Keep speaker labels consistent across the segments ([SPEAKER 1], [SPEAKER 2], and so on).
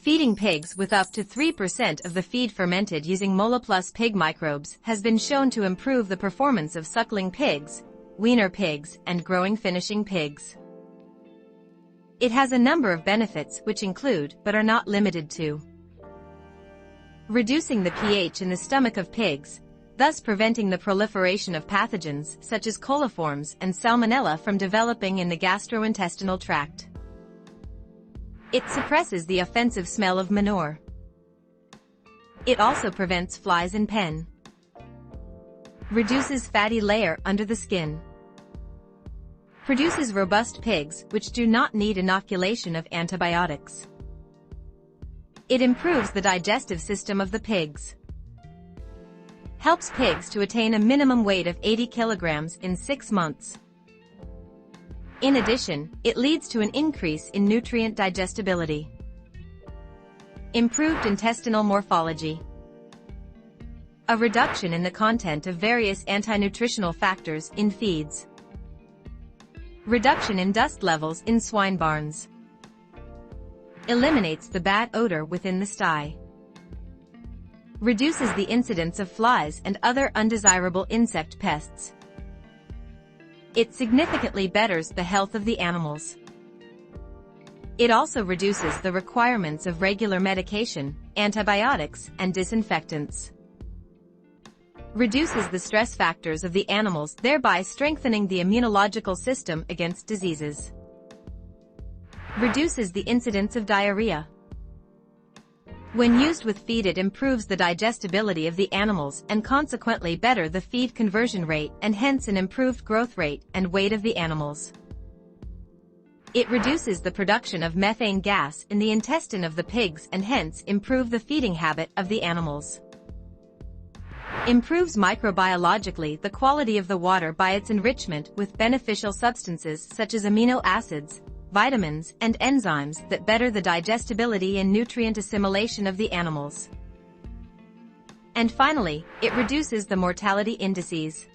[SPEAKER 1] Feeding pigs with up to 3% of the feed fermented using MolaPlus Pig Microbes has been shown to improve the performance of suckling pigs, weaner pigs, and growing finishing pigs. It has a number of benefits which include, but are not limited to, reducing the pH in the stomach of pigs, thus preventing the proliferation of pathogens such as coliforms and salmonella from developing in the gastrointestinal tract. It suppresses the offensive smell of manure. It also prevents flies in pen. Reduces fatty layer under the skin. Produces robust pigs which do not need inoculation of antibiotics. It improves the digestive system of the pigs. Helps pigs to attain a minimum weight of 80 kilograms in 6 months. In addition, it leads to an increase in nutrient digestibility. Improved intestinal morphology. A reduction in the content of various anti-nutritional factors in feeds. Reduction in dust levels in swine barns. Eliminates the bad odor within the sty. Reduces the incidence of flies and other undesirable insect pests. It significantly betters the health of the animals. It also reduces the requirements of regular medication, antibiotics, and disinfectants. Reduces the stress factors of the animals, thereby strengthening the immunological system against diseases. Reduces the incidence of diarrhea. When used with feed, it improves the digestibility of the animals and consequently better the feed conversion rate and hence an improved growth rate and weight of the animals. It reduces the production of methane gas in the intestine of the pigs and hence improve the feeding habit of the animals. Improves microbiologically the quality of the water by its enrichment with beneficial substances such as amino acids, vitamins, and enzymes that better the digestibility and nutrient assimilation of the animals. And finally, it reduces the mortality indices.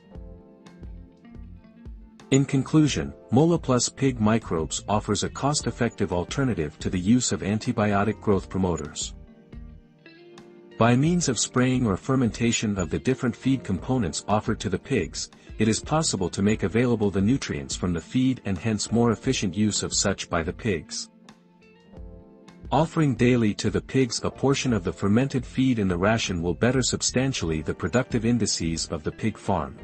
[SPEAKER 2] In conclusion, MolaPlus Pig Microbes offers a cost-effective alternative to the use of antibiotic growth promoters. By means of spraying or fermentation of the different feed components offered to the pigs, it is possible to make available the nutrients from the feed and hence more efficient use of such by the pigs. Offering daily to the pigs a portion of the fermented feed in the ration will better substantially the productive indices of the pig farm.